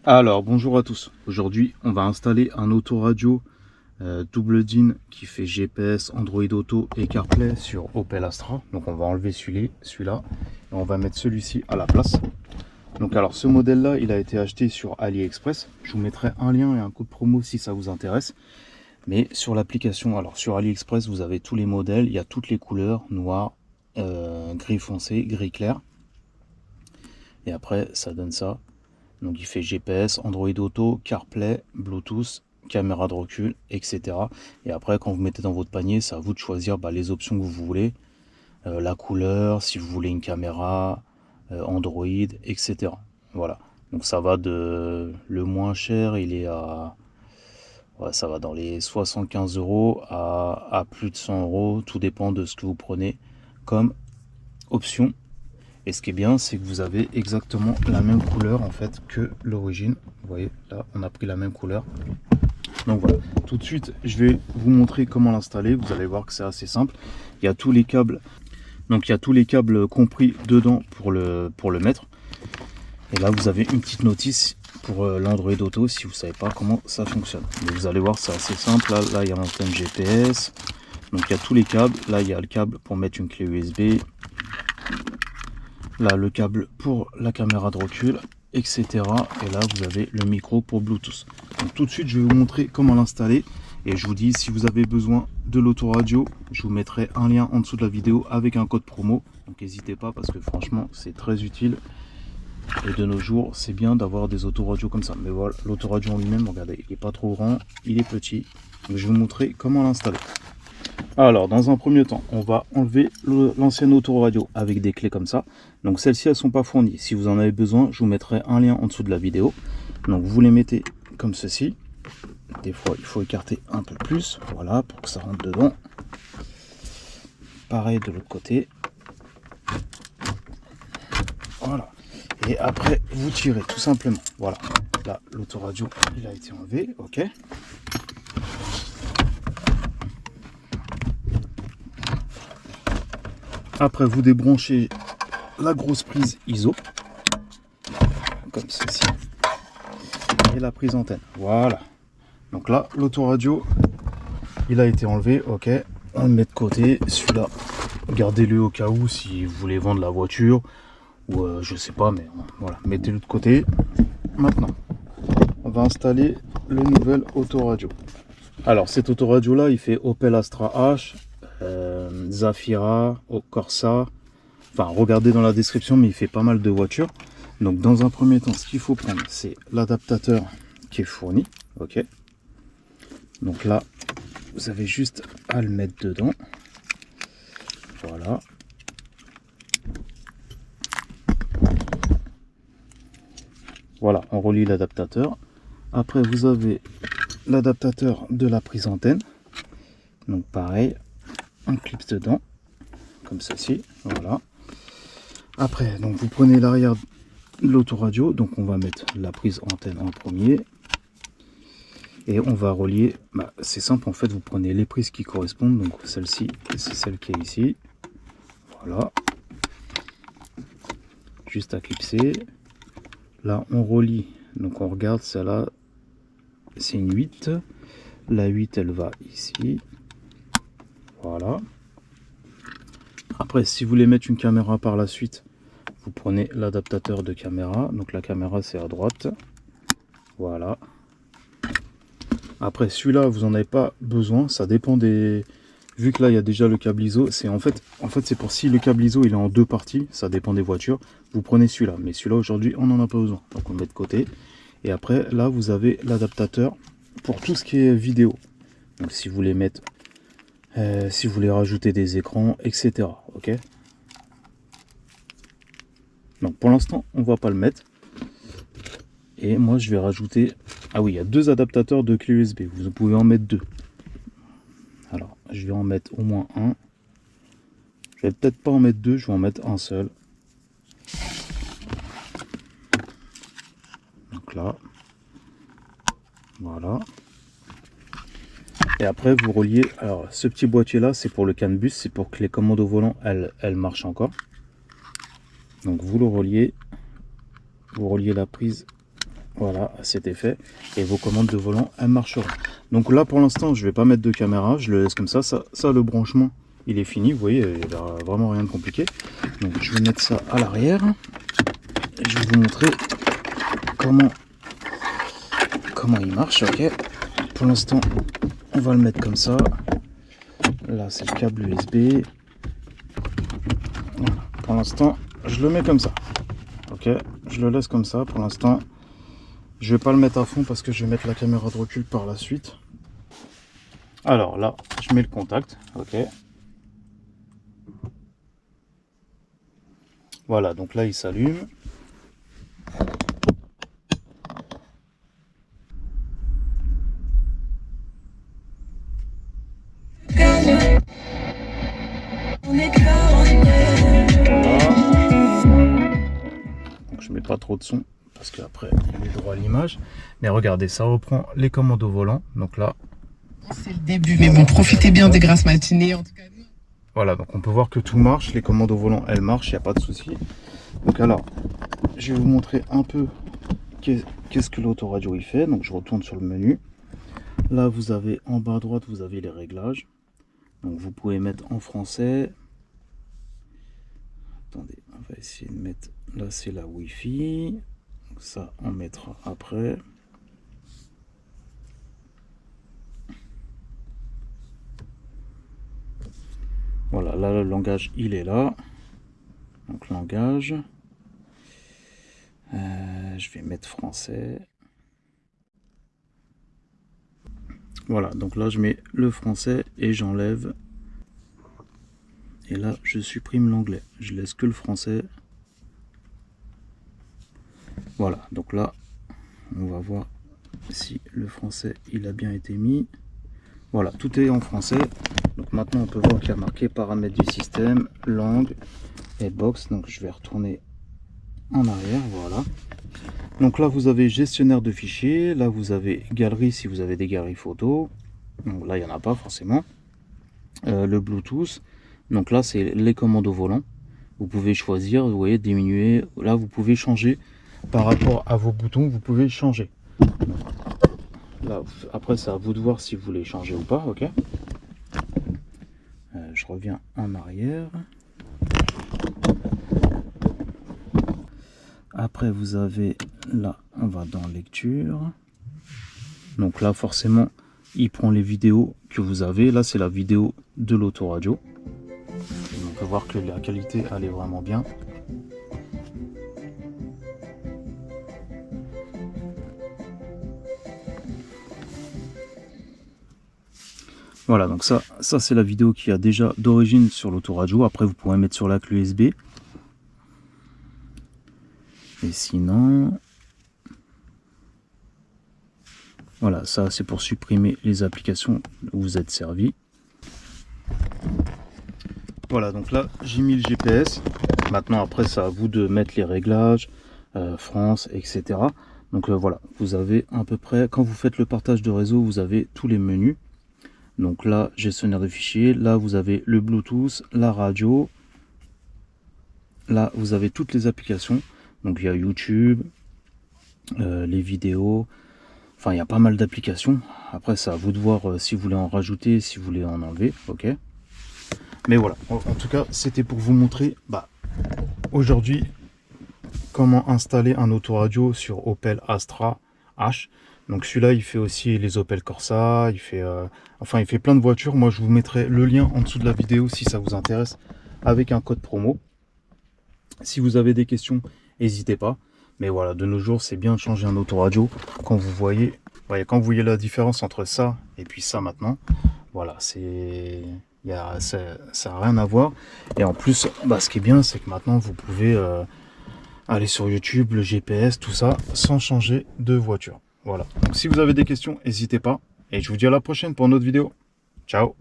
Alors bonjour à tous, aujourd'hui on va installer un autoradio double DIN qui fait GPS, Android Auto et CarPlay sur Opel Astra. Donc on va enlever celui-là et on va mettre celui-ci à la place. Donc alors ce modèle là il a été acheté sur AliExpress, je vous mettrai un lien et un code promo si ça vous intéresse. Mais sur l'application, alors sur AliExpress vous avez tous les modèles, il y a toutes les couleurs, noir, gris foncé, gris clair. Et après ça donne ça. Donc il fait GPS, Android Auto, CarPlay, Bluetooth, caméra de recul, etc. Et après quand vous mettez dans votre panier, c'est à vous de choisir les options que vous voulez. La couleur, si vous voulez une caméra, Android, etc. Voilà. Donc ça va de le moins cher, il est à... Ouais, ça va dans les 75 € à plus de 100 €. Tout dépend de ce que vous prenez comme option. Et ce qui est bien, c'est que vous avez exactement la même couleur en fait que l'origine. Vous voyez, là, on a pris la même couleur. Donc voilà, tout de suite, je vais vous montrer comment l'installer. Vous allez voir que c'est assez simple. Il y a tous les câbles. Donc il y a tous les câbles compris dedans pour le mettre. Et là, vous avez une petite notice pour l'Android Auto si vous ne savez pas comment ça fonctionne. Mais vous allez voir, c'est assez simple. Là, il y a l'antenne GPS. Donc il y a tous les câbles. Là, il y a le câble pour mettre une clé USB. Là, le câble pour la caméra de recul, etc. Et là, vous avez le micro pour Bluetooth. Donc tout de suite, je vais vous montrer comment l'installer. Et je vous dis, si vous avez besoin de l'autoradio, je vous mettrai un lien en dessous de la vidéo avec un code promo. Donc n'hésitez pas parce que franchement, c'est très utile. Et de nos jours, c'est bien d'avoir des autoradios comme ça. Mais voilà, l'autoradio en lui-même, regardez, il n'est pas trop grand, il est petit. Donc je vais vous montrer comment l'installer. Alors, dans un premier temps, on va enlever l'ancienne autoradio avec des clés comme ça. Donc, celles-ci, elles ne sont pas fournies. Si vous en avez besoin, je vous mettrai un lien en dessous de la vidéo. Donc, vous les mettez comme ceci. Des fois, il faut écarter un peu plus. Voilà, pour que ça rentre dedans. Pareil de l'autre côté. Voilà. Et après, vous tirez tout simplement. Voilà. Là, l'autoradio, il a été enlevé. OK. Après, vous débranchez la grosse prise ISO, comme ceci, et la prise antenne. Voilà. Donc là, l'autoradio, il a été enlevé. OK. On le met de côté. Celui-là, gardez-le au cas où si vous voulez vendre la voiture ou je sais pas, mais voilà, mettez-le de côté. Maintenant, on va installer le nouvel autoradio. Alors, cet autoradio là, il fait Opel Astra H, Zafira, Corsa. Enfin, regardez dans la description, mais il fait pas mal de voitures. Donc, dans un premier temps, ce qu'il faut prendre, c'est l'adaptateur qui est fourni. OK. Donc là, vous avez juste à le mettre dedans. Voilà. Voilà, on relie l'adaptateur. Après, vous avez l'adaptateur de la prise antenne. Donc pareil, on clipse dedans, comme ceci. Voilà. Après, donc vous prenez l'arrière de l'autoradio. Donc on va mettre la prise antenne en premier. Et on va relier, c'est simple en fait, vous prenez les prises qui correspondent. Donc celle-ci, c'est celle qui est ici. Voilà. Juste à clipser. Là, on relie. Donc on regarde, celle-là, c'est une 8. La 8, elle va ici. Voilà. Après, si vous voulez mettre une caméra par la suite, vous prenez l'adaptateur de caméra. Donc la caméra, c'est à droite. Voilà. Après, celui-là, vous n'en avez pas besoin. Ça dépend des... Vu que là, il y a déjà le câble ISO, c'est en fait c'est pour si le câble ISO, il est en deux parties. Ça dépend des voitures. Vous prenez celui-là. Mais celui-là, aujourd'hui, on n'en a pas besoin. Donc on le met de côté. Et après, là, vous avez l'adaptateur pour tout ce qui est vidéo. Donc si vous voulez mettre... si vous voulez rajouter des écrans, etc. OK. Donc pour l'instant, on va pas le mettre. Et moi, je vais rajouter... Ah oui, il y a deux adaptateurs de clé USB. Vous pouvez en mettre deux. Alors, je vais en mettre au moins un. Je vais peut-être pas en mettre deux, je vais en mettre un seul. Donc là. Voilà. Et après, vous reliez... Alors, ce petit boîtier-là, c'est pour le CAN bus. C'est pour que les commandes au volant, elles marchent encore. Donc, vous le reliez. Vous reliez la prise. Voilà, c'était fait. Et vos commandes de volant, elles marcheront. Donc là, pour l'instant, je vais pas mettre de caméra. Je le laisse comme ça. Ça, le branchement, il est fini. Vous voyez, il n'y a vraiment rien de compliqué. Donc, je vais mettre ça à l'arrière. Je vais vous montrer comment il marche. Ok. Pour l'instant, on va le mettre comme ça. Là, c'est le câble USB. Voilà. Pour l'instant, je le mets comme ça. Ok. Je le laisse comme ça. Pour l'instant, je vais pas le mettre à fond parce que je vais mettre la caméra de recul par la suite. Alors là, je mets le contact. Ok. Voilà. Donc là, il s'allume. Je mets pas trop de son parce qu'après il est droit à l'image, mais regardez, ça reprend les commandes au volant. Donc là c'est le début, mais bon, profitez bien des grasses matinées en tout cas. Voilà, donc on peut voir que tout marche, les commandes au volant elles marchent, il n'y a pas de souci. Donc alors je vais vous montrer un peu qu'est-ce que l'autoradio il fait. Donc je retourne sur le menu. Là vous avez en bas à droite, vous avez les réglages. Donc vous pouvez mettre en français. Attendez, on va essayer de mettre, là c'est la Wi-Fi, donc ça on mettra après. Voilà, là le langage il est là, donc langage, je vais mettre français. Voilà, donc là je mets le français et j'enlève. Et là, je supprime l'anglais. Je laisse que le français. Voilà, donc là, on va voir si le français, il a bien été mis. Voilà, tout est en français. Donc maintenant, on peut voir qu'il y a marqué paramètres du système, langue et box. Donc je vais retourner en arrière, voilà. Donc là, vous avez gestionnaire de fichiers. Là, vous avez galerie si vous avez des galeries photos. Donc là, il n'y en a pas forcément. Le Bluetooth. Donc là, c'est les commandes au volant. Vous pouvez choisir, vous voyez, diminuer. Là, vous pouvez changer par rapport à vos boutons. Vous pouvez changer. Là, après, c'est à vous de voir si vous voulez changer ou pas. Ok. Je reviens en arrière. Après, vous avez là, on va dans lecture. Donc là, forcément, il prend les vidéos que vous avez. Là, c'est la vidéo de l'autoradio. On peut voir que la qualité elle est vraiment bien. Voilà, donc ça c'est la vidéo qui a déjà d'origine sur l'autoradio. Après vous pourrez mettre sur la clé USB. Et sinon, voilà, ça c'est pour supprimer les applications où vous êtes servi. Voilà, donc là j'ai mis le GPS. Maintenant après c'est à vous de mettre les réglages, France, etc. Donc voilà, vous avez à peu près, quand vous faites le partage de réseau, vous avez tous les menus. Donc là, gestionnaire de fichiers, là vous avez le Bluetooth, la radio. Là vous avez toutes les applications. Donc il y a YouTube, les vidéos, enfin il y a pas mal d'applications. Après c'est à vous de voir si vous voulez en rajouter, si vous voulez en enlever, ok. Mais voilà, en tout cas, c'était pour vous montrer aujourd'hui comment installer un autoradio sur Opel Astra H. Donc celui-là, il fait aussi les Opel Corsa, il fait plein de voitures. Moi, je vous mettrai le lien en dessous de la vidéo si ça vous intéresse avec un code promo. Si vous avez des questions, n'hésitez pas. Mais voilà, de nos jours, c'est bien de changer un autoradio quand vous voyez la différence entre ça et puis ça maintenant. Voilà, ça n'a rien à voir. Et en plus, ce qui est bien, c'est que maintenant vous pouvez aller sur YouTube, le GPS, tout ça, sans changer de voiture. Voilà. Donc si vous avez des questions, n'hésitez pas. Et je vous dis à la prochaine pour une autre vidéo. Ciao.